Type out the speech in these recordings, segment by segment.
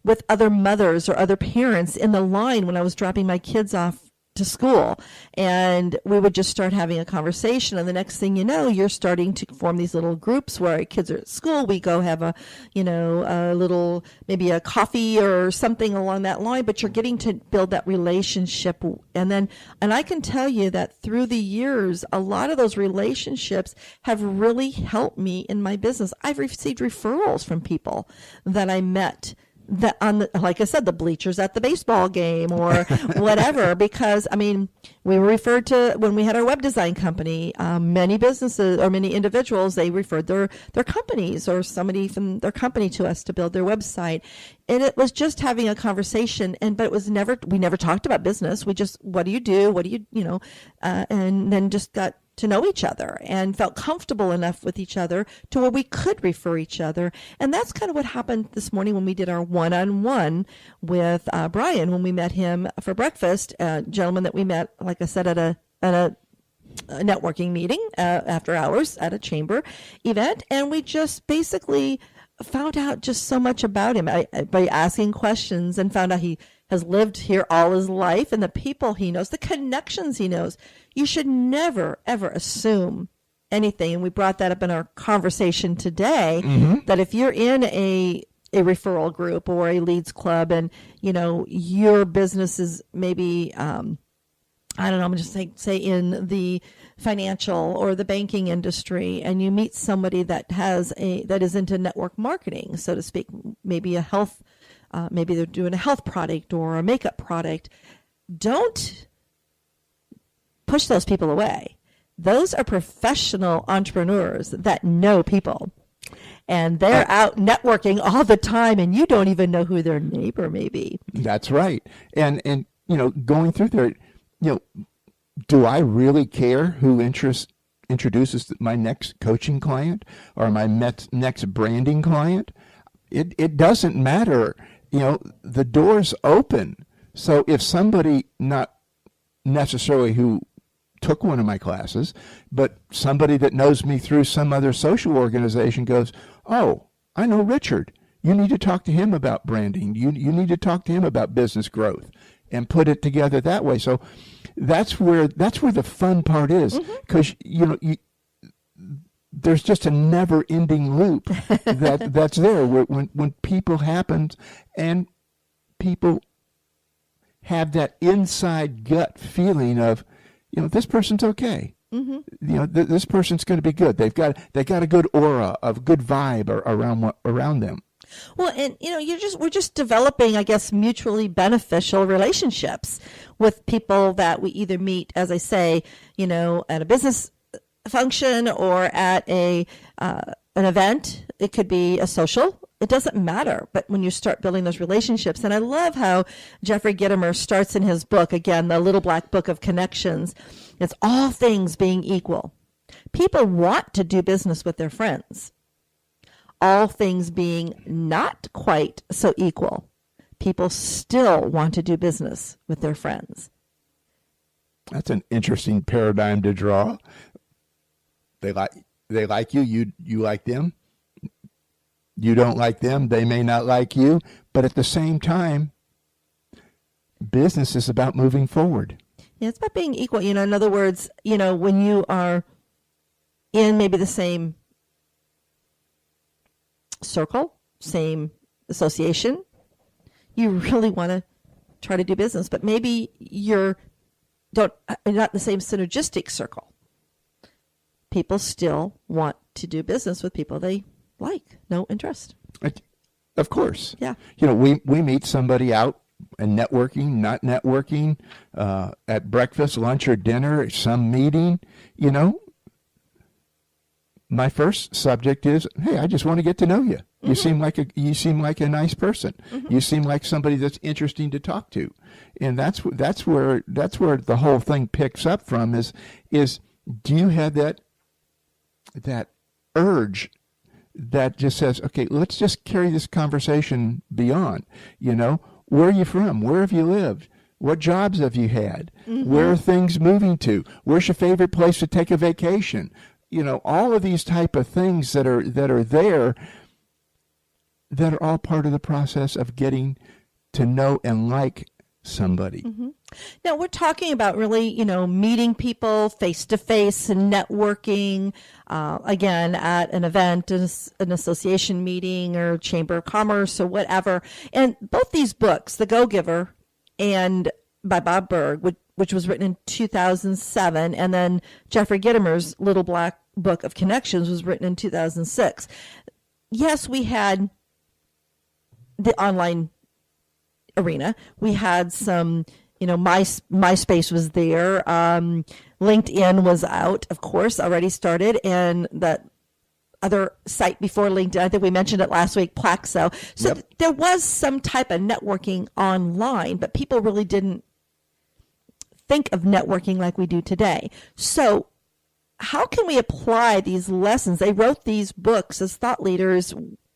with other mothers or other parents in the line when I was dropping my kids off to school, and we would just start having a conversation, and the next thing you know, you're starting to form these little groups where our kids are at school. We go have a little, maybe a coffee or something along that line, but you're getting to build that relationship. And I can tell you that through the years, a lot of those relationships have really helped me in my business. I've received referrals from people that I met that like I said, the bleachers at the baseball game or whatever, because we were referred to when we had our web design company, many businesses or many individuals, they referred their companies or somebody from their company to us to build their website. And it was just having a conversation, but we never talked about business. We just, what do you do? And then just got to know each other and felt comfortable enough with each other to where we could refer each other. And that's kind of what happened this morning when we did our one-on-one with Brian, when we met him for breakfast, a gentleman that we met, like I said, at a networking meeting after hours at a chamber event. And we just basically found out just so much about him by asking questions, and found out he has lived here all his life, and the people he knows, the connections he knows. You should never, ever assume anything. And we brought that up in our conversation today, that if you're in a referral group or a leads club, and, your business is maybe, I'm just say in the financial or the banking industry, and you meet somebody that is into network marketing, so to speak, maybe maybe they're doing a health product or a makeup product, don't push those people away. Those are professional entrepreneurs that know people, and they're out networking all the time, and you don't even know who their neighbor may be. That's right. And going through there, do I really care who introduces my next coaching client or my next branding client? It doesn't matter. The door's open. So if somebody, not necessarily who took one of my classes, but somebody that knows me through some other social organization goes, oh, I know Richard. You need to talk to him about branding. You need to talk to him about business growth, and put it together that way. So that's where the fun part is, because there's just a never-ending loop that's there when people happen, and people have that inside gut feeling of, this person's okay. This person's going to be good. They got a good aura, of good vibe around them. Well, and we're just developing, I guess, mutually beneficial relationships with people that we either meet, as I say, at a business function or at an event. It could be a social. It doesn't matter. But when you start building those relationships, and I love how Jeffrey Gitomer starts in his book, again, the Little Black Book of Connections. It's all things being equal. People want to do business with their friends. All things being not quite so equal, people still want to do business with their friends. That's an interesting paradigm to draw. They like you, you like them. You don't like them, they may not like you, but at the same time, business is about moving forward. Yeah, it's about being equal. In other words, when you are in maybe the same circle, same association, you really want to try to do business, but maybe you're not in the same synergistic circle. People still want to do business with people they like, no interest. Of course. Yeah. We meet somebody out and networking, not networking, at breakfast, lunch, or dinner, some meeting, my first subject is, hey, I just want to get to know you. You seem like a nice person. You seem like somebody that's interesting to talk to. And that's where the whole thing picks up from is do you have that urge that just says, okay, let's just carry this conversation beyond, where are you from? Where have you lived? What jobs have you had? Where are things moving to? Where's your favorite place to take a vacation? All of these type of things that are there that are all part of the process of getting to know and like somebody. Mm-hmm. Now we're talking about really, meeting people face to face and networking, again, at an event, an association meeting or chamber of commerce or whatever. And both these books, The Go-Giver and by Bob Berg, which was written in 2007, and then Jeffrey Gitomer's Little Black Book of Connections was written in 2006. Yes, we had the online arena. We had some, MySpace was there. LinkedIn was out, of course, already started. And that other site before LinkedIn, I think we mentioned it last week, Plaxo. So Yep. There was some type of networking online, but people really didn't think of networking like we do today. So how can we apply these lessons? They wrote these books as thought leaders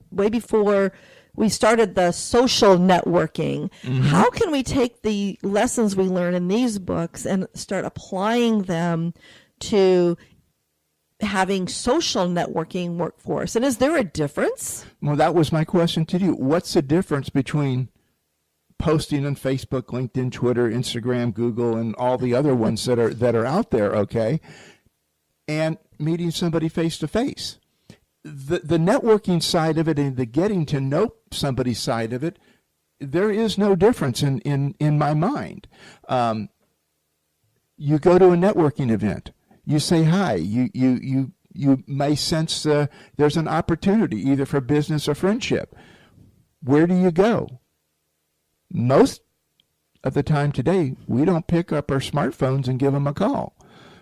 way before we started the social networking. Mm-hmm. How can we take the lessons we learn in these books and start applying them to having social networking work for us? And is there a difference? Well, that was my question to you. What's the difference between posting on Facebook, LinkedIn, Twitter, Instagram, Google, and all the other ones that are out there, okay, and meeting somebody face to face? The networking side of it and the getting to know somebody side of it, there is no difference in my mind. You go to a networking event, you say hi, you may sense there's an opportunity either for business or friendship. Where do you go? Most of the time today, we don't pick up our smartphones and give them a call.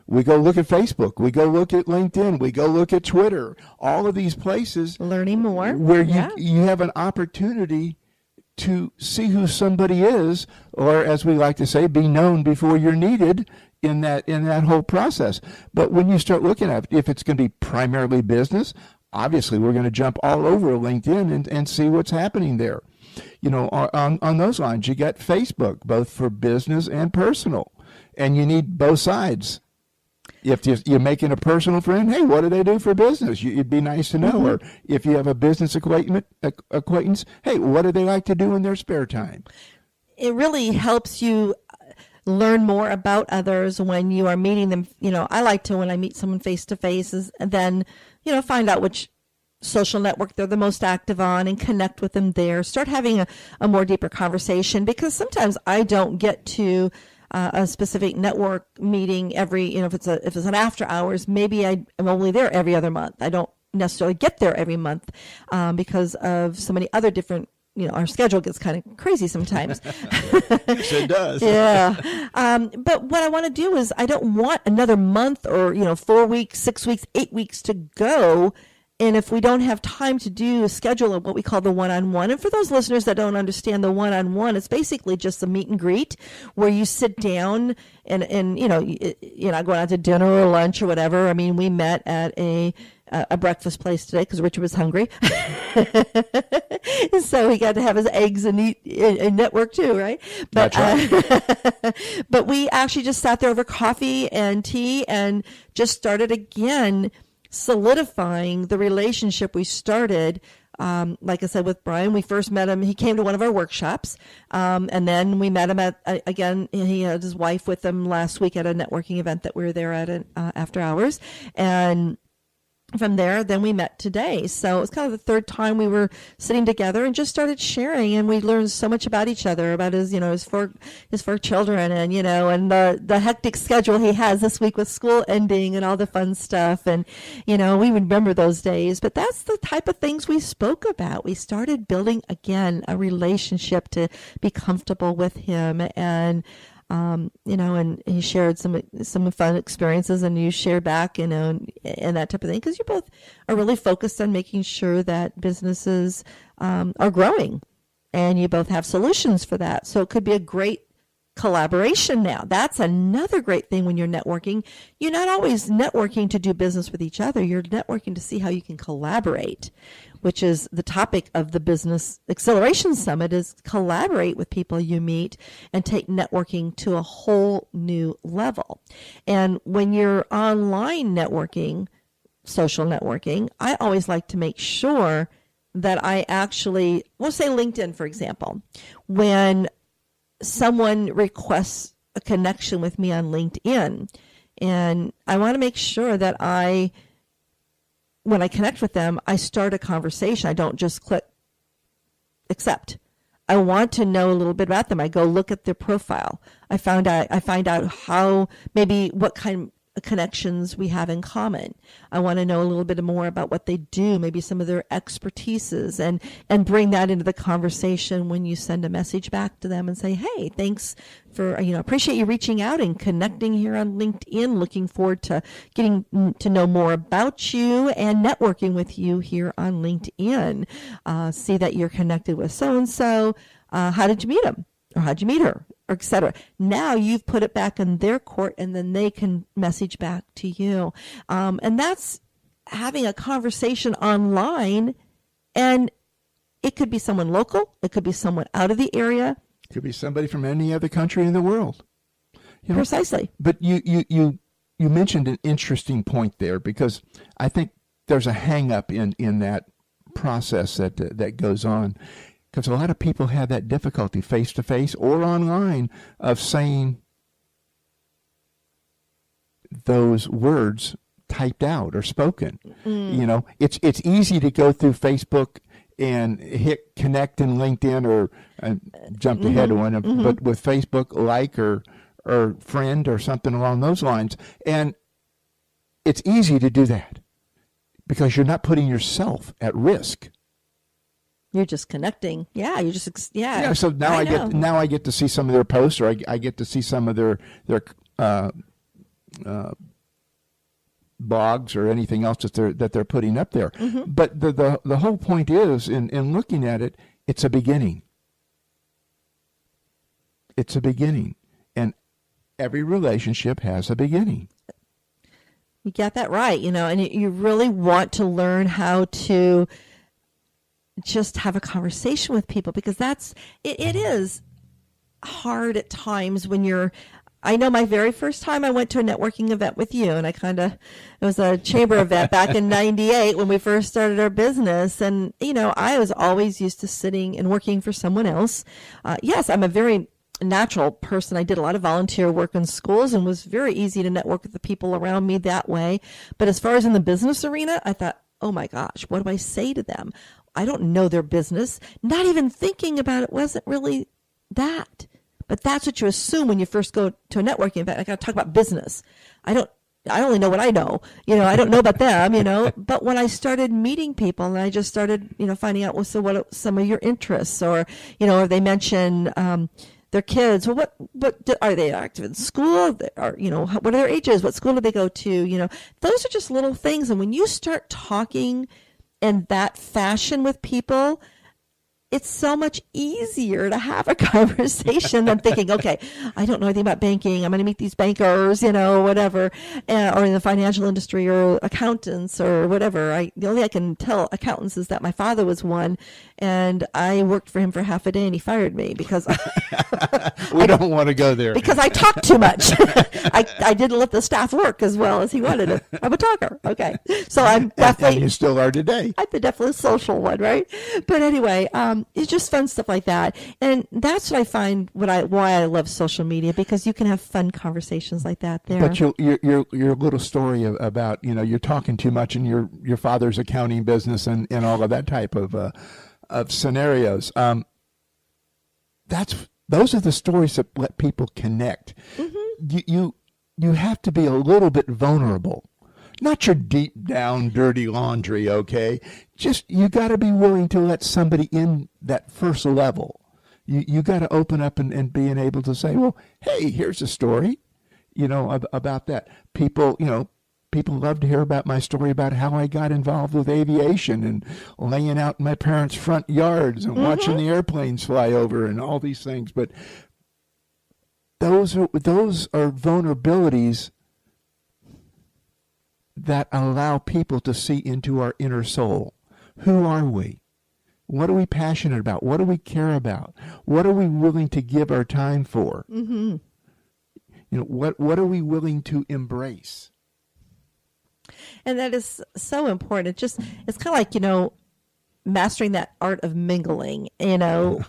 We go look at Facebook. We go look at LinkedIn. We go look at Twitter. All of these places. Learning more. Where you have an opportunity to see who somebody is, or as we like to say, be known before you're needed in that whole process. But when you start looking at it, if it's going to be primarily business, obviously we're going to jump all over LinkedIn and see what's happening there. On those lines, you got Facebook, both for business and personal, and you need both sides. If you're making a personal friend, hey, what do they do for business? It'd be nice to know. Mm-hmm. Or if you have a business acquaintance, hey, what do they like to do in their spare time? It really helps you learn more about others when you are meeting them. I like to, when I meet someone face to face, and then, find out which social network they're the most active on and connect with them there. Start having a more deeper conversation, because sometimes I don't get to a specific network meeting every, if it's an after hours, maybe I'm only there every other month. I don't necessarily get there every month because of so many other different, our schedule gets kind of crazy sometimes. Yes, it does. Yeah. But what I want to do is I don't want another month or, 4 weeks, 6 weeks, 8 weeks to go. And if we don't have time to do a schedule of what we call the one-on-one, and for those listeners that don't understand the one-on-one, it's basically just a meet and greet where you sit down and you're not going out to dinner or lunch or whatever. I mean, we met at a breakfast place today because Richard was hungry. So he got to have his eggs and eat and network too, right? But, that's right. But we actually just sat there over coffee and tea and just started again solidifying the relationship we started. Like I said, with Brian, we first met him. He came to one of our workshops. And then we met him again, he had his wife with him last week at a networking event that we were there at after hours. And from there, then we met today. So it was kind of the third time we were sitting together and just started sharing. And we learned so much about each other, about his four children, and and the hectic schedule he has this week with school ending and all the fun stuff. And we remember those days. But that's the type of things we spoke about. We started building again a relationship to be comfortable with him, and and he shared some fun experiences, and you shared back, and that type of thing, because you both are really focused on making sure that businesses are growing, and you both have solutions for that. So it could be a great collaboration now. That's another great thing when you're networking. You're not always networking to do business with each other. You're networking to see how you can collaborate, which is the topic of the Business Acceleration Summit, is collaborate with people you meet and take networking to a whole new level. And when you're online networking, social networking, I always like to make sure that I actually, we'll say LinkedIn, for example, when someone requests a connection with me on LinkedIn, and I want to make sure that when I connect with them, I start a conversation. I don't just click accept. I want to know a little bit about them. I go look at their profile. I find out how, maybe what kind of connections we have in common. I want to know a little bit more about what they do, maybe some of their expertises, and bring that into the conversation when you send a message back to them and say, hey, thanks for, appreciate you reaching out and connecting here on LinkedIn. Looking forward to getting to know more about you and networking with you here on LinkedIn. See that you're connected with so-and-so. How did you meet him? Or how'd you meet her? Or et cetera. Now you've put it back in their court, and then they can message back to you. And that's having a conversation online, and it could be someone local. It could be someone out of the area. It could be somebody from any other country in the world. Precisely. But you mentioned an interesting point there, because I think there's a hang up in that process that goes on. Because a lot of people have that difficulty face-to-face or online of saying those words typed out or spoken. It's easy to go through Facebook and hit connect in LinkedIn, or jumped ahead of one, but with Facebook, like or friend or something along those lines. And it's easy to do that because you're not putting yourself at risk. You're just connecting. Yeah, you're just Yeah. So now I get to see some of their posts, or I get to see some of their blogs or anything else that they're putting up there. But the whole point is, in looking at it, it's a beginning. It's a beginning, and every relationship has a beginning. You got that right. And you really want to learn how to just have a conversation with people, because it is hard at times when I know my very first time I went to a networking event with you, and it was a chamber event back in 98 when we first started our business. And, I was always used to sitting and working for someone else. Yes, I'm a very natural person. I did a lot of volunteer work in schools and was very easy to network with the people around me that way. But as far as in the business arena, I thought, oh my gosh, what do I say to them? I don't know their business. Not even thinking about it wasn't really that. But that's what you assume when you first go to a networking event. I got to talk about business. I only know what I know. I don't know about them, But when I started meeting people and I just started, finding out, what are some of your interests, or, or they mention their kids. Well, what are they active in school? Or, what are their ages? What school do they go to? Those are just little things. And when you start talking in that fashion with people, it's so much easier to have a conversation than thinking, okay, I don't know anything about banking. I'm going to meet these bankers, whatever, or in the financial industry, or accountants, or whatever. The only I can tell accountants is that my father was one, and I worked for him for half a day, and he fired me because we don't want to go there, because I talked too much. I didn't let the staff work as well as he wanted it. I'm a talker. Okay, so I'm definitely. And you still are today. I'm definitely a social one, right? But anyway, it's just fun stuff like that, and that's what I find why I love social media, because you can have fun conversations like that there. But your little story about you're talking too much in your father's accounting business and all of that type of scenarios. Those are the stories that let people connect. You have to be a little bit vulnerable. Not your deep down dirty laundry, okay? Just you got to be willing to let somebody in that first level. You got to open up and being able to say, well, hey, here's a story, about that. People love to hear about my story about how I got involved with aviation and laying out in my parents' front yards and watching the airplanes fly over and all these things. But those are vulnerabilities that allow people to see into our inner soul. Who are we? What are we passionate about? What do we care about? What are we willing to give our time for? What are we willing to embrace? And that is so important. It's kind of like, mastering that art of mingling, you know.